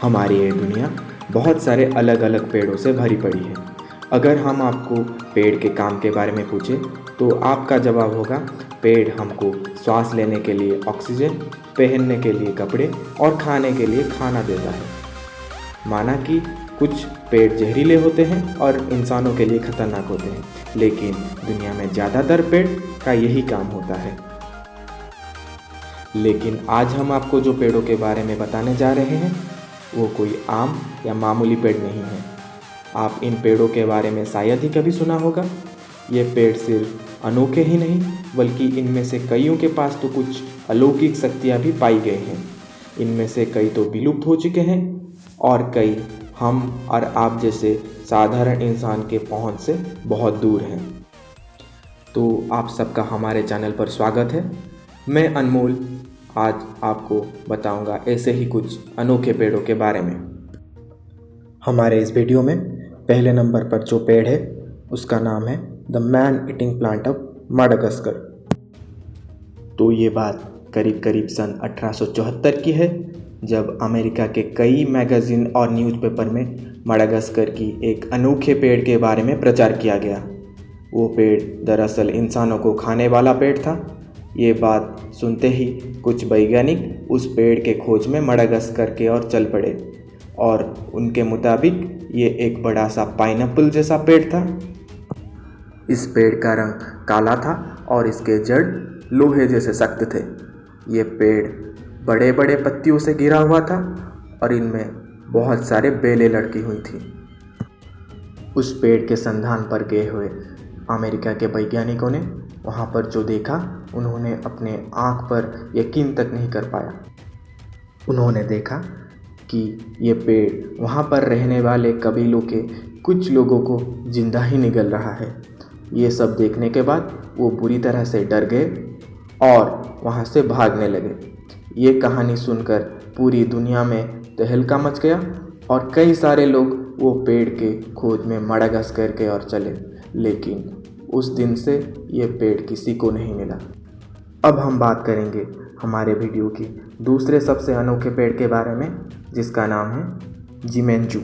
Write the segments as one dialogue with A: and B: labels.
A: हमारी ये दुनिया बहुत सारे अलग अलग पेड़ों से भरी पड़ी है। अगर हम आपको पेड़ के काम के बारे में पूछें तो आपका जवाब होगा पेड़ हमको सांस लेने के लिए ऑक्सीजन, पहनने के लिए कपड़े और खाने के लिए खाना देता है। माना कि कुछ पेड़ जहरीले होते हैं और इंसानों के लिए खतरनाक होते हैं, लेकिन दुनिया में ज़्यादातर पेड़ का यही काम होता है। लेकिन आज हम आपको जो पेड़ों के बारे में बताने जा रहे हैं वो कोई आम या मामूली पेड़ नहीं है। आप इन पेड़ों के बारे में शायद ही कभी सुना होगा। ये पेड़ सिर्फ अनोखे ही नहीं बल्कि इनमें से कईयों के पास तो कुछ अलौकिक शक्तियाँ भी पाई गई हैं। इनमें से कई तो विलुप्त हो चुके हैं और कई हम और आप जैसे साधारण इंसान के पहुंच से बहुत दूर हैं। तो आप सबका हमारे चैनल पर स्वागत है। मैं अनमोल आज आपको बताऊंगा ऐसे ही कुछ अनोखे पेड़ों के बारे में। हमारे इस वीडियो में पहले नंबर पर जो पेड़ है उसका नाम है the man eating plant of Madagascar. तो ये बात करीब करीब सन 1874 की है, जब अमेरिका के कई मैगज़ीन और न्यूज़पेपर में माडागास्कर की एक अनोखे पेड़ के बारे में प्रचार किया गया। वो पेड़ दरअसल इंसानों को खाने वाला पेड़ था। ये बात सुनते ही कुछ वैज्ञानिक उस पेड़ के खोज में माडागास्कर के ओर चल पड़े और उनके मुताबिक ये एक बड़ा सा पाइनएप्पल जैसा पेड़ था। इस पेड़ का रंग काला था और इसके जड़ लोहे जैसे सख्त थे। ये पेड़ बड़े बड़े पत्तियों से घिरा हुआ था और इनमें बहुत सारे बेलें लटकी हुई थी। उस पेड़ के संधान पर गए हुए अमेरिका के वैज्ञानिकों ने वहाँ पर जो देखा उन्होंने अपने आँख पर यकीन तक नहीं कर पाया। उन्होंने देखा कि ये पेड़ वहाँ पर रहने वाले कबीलों के कुछ लोगों को जिंदा ही निगल रहा है। ये सब देखने के बाद वो बुरी तरह से डर गए और वहाँ से भागने लगे। ये कहानी सुनकर पूरी दुनिया में तहलका मच गया और कई सारे लोग वो पेड़ के खोज में माडागास्कर के ओर चले, लेकिन उस दिन से ये पेड़ किसी को नहीं मिला। अब हम बात करेंगे हमारे वीडियो की दूसरे सबसे अनोखे पेड़ के बारे में, जिसका नाम है जिमेंजू।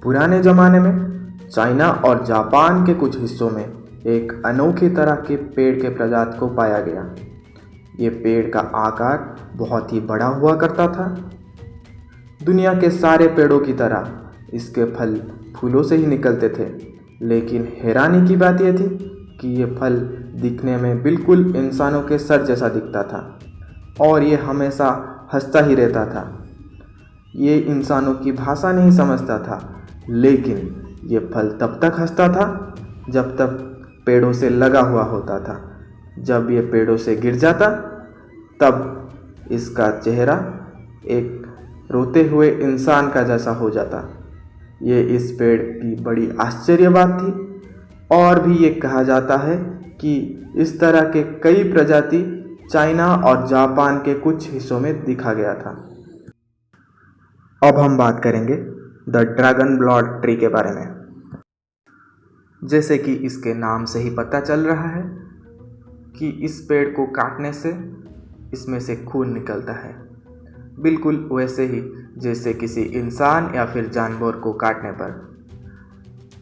A: पुराने ज़माने में चाइना और जापान के कुछ हिस्सों में एक अनोखी तरह के पेड़ के प्रजाति को पाया गया। ये पेड़ का आकार बहुत ही बड़ा हुआ करता था। दुनिया के सारे पेड़ों की तरह इसके फल फूलों से ही निकलते थे, लेकिन हैरानी की बात यह थी कि ये फल दिखने में बिल्कुल इंसानों के सर जैसा दिखता था और ये हमेशा हंसता ही रहता था। ये इंसानों की भाषा नहीं समझता था, लेकिन ये फल तब तक हंसता था जब तक पेड़ों से लगा हुआ होता था। जब ये पेड़ों से गिर जाता तब इसका चेहरा एक रोते हुए इंसान का जैसा हो जाता। ये इस पेड़ की बड़ी आश्चर्य बात थी और भी ये कहा जाता है कि इस तरह के कई प्रजाति चाइना और जापान के कुछ हिस्सों में दिखा गया था। अब हम बात करेंगे द ड्रैगन ब्लड ट्री के बारे में। जैसे कि इसके नाम से ही पता चल रहा है कि इस पेड़ को काटने से इसमें से खून निकलता है, बिल्कुल वैसे ही जैसे किसी इंसान या फिर जानवर को काटने पर।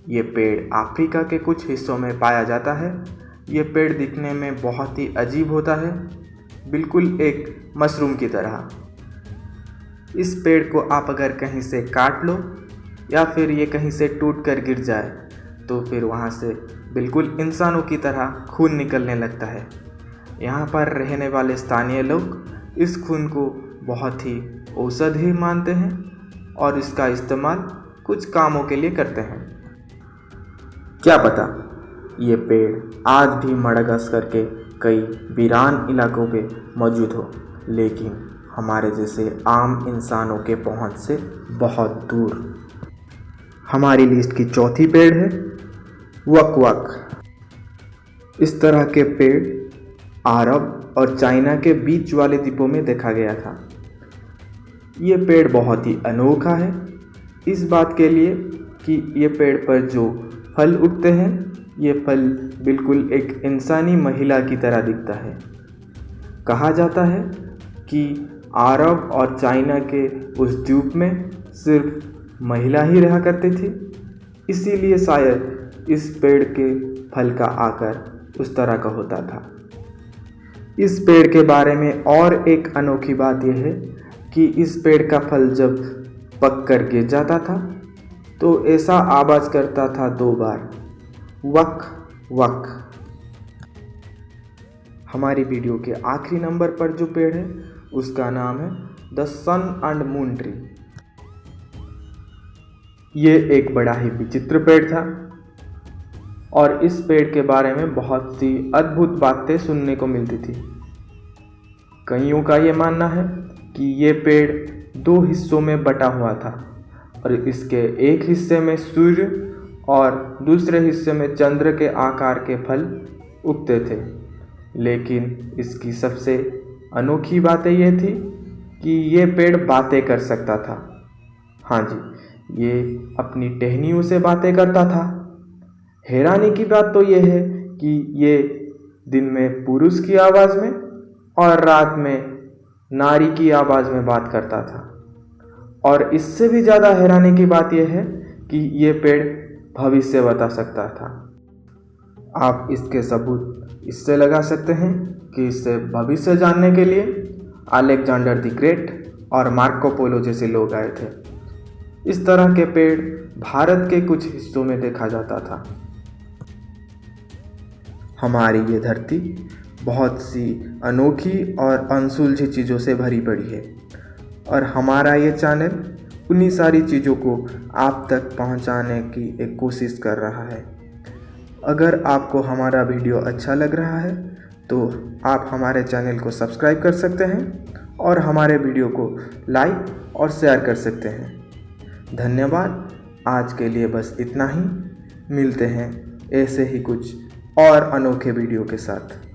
A: यह पेड़ अफ्रीका के कुछ हिस्सों में पाया जाता है। ये पेड़ दिखने में बहुत ही अजीब होता है, बिल्कुल एक मशरूम की तरह। इस पेड़ को आप अगर कहीं से काट लो या फिर ये कहीं से टूट कर गिर जाए तो फिर वहाँ से बिल्कुल इंसानों की तरह खून निकलने लगता है। यहाँ पर रहने वाले स्थानीय लोग इस खून को बहुत ही औषधि मानते हैं और इसका इस्तेमाल कुछ कामों के लिए करते हैं। क्या पता ये पेड़ आज भी माडागास्कर के कई वीरान इलाकों पे मौजूद हो, लेकिन हमारे जैसे आम इंसानों के पहुंच से बहुत दूर। हमारी लिस्ट की चौथी पेड़ है वक-वक। इस तरह के पेड़ अरब और चाइना के बीच वाले द्वीपों में देखा गया था। ये पेड़ बहुत ही अनोखा है इस बात के लिए कि ये पेड़ पर जो फल उगते हैं ये फल बिल्कुल एक इंसानी महिला की तरह दिखता है। कहा जाता है कि अरब और चाइना के उस द्वीप में सिर्फ महिला ही रहा करती थी, इसीलिए शायद इस पेड़ के फल का आकार उस तरह का होता था। इस पेड़ के बारे में और एक अनोखी बात यह है कि इस पेड़ का फल जब पक कर गिर जाता था तो ऐसा आवाज़ करता था 2 बार, वक वक। हमारी वीडियो के आखिरी नंबर पर जो पेड़ है उसका नाम है the sun and moon tree. ये एक बड़ा ही विचित्र पेड़ था और इस पेड़ के बारे में बहुत सी अद्भुत बातें सुनने को मिलती थी। कईयों का ये मानना है कि ये पेड़ 2 हिस्सों में बटा हुआ था और इसके एक हिस्से में सूर्य और दूसरे हिस्से में चंद्र के आकार के फल उगते थे। लेकिन इसकी सबसे अनोखी बातें ये थी कि ये पेड़ बातें कर सकता था। हाँ जी, ये अपनी टहनियों से बातें करता था। हैरानी की बात तो ये है कि ये दिन में पुरुष की आवाज़ में और रात में नारी की आवाज़ में बात करता था। और इससे भी ज़्यादा हैरानी की बात यह है कि ये पेड़ भविष्य बता सकता था। आप इसके सबूत इससे लगा सकते हैं कि इससे भविष्य जानने के लिए अलेक्जेंडर द ग्रेट और मार्को पोलो जैसे लोग आए थे। इस तरह के पेड़ भारत के कुछ हिस्सों में देखा जाता था। हमारी ये धरती बहुत सी अनोखी और अनसुलझी चीज़ों से भरी पड़ी है और हमारा ये चैनल उन्हीं सारी चीज़ों को आप तक पहुंचाने की एक कोशिश कर रहा है। अगर आपको हमारा वीडियो अच्छा लग रहा है तो आप हमारे चैनल को सब्सक्राइब कर सकते हैं और हमारे वीडियो को लाइक और शेयर कर सकते हैं। धन्यवाद। आज के लिए बस इतना ही। मिलते हैं ऐसे ही कुछ और अनोखे वीडियो के साथ।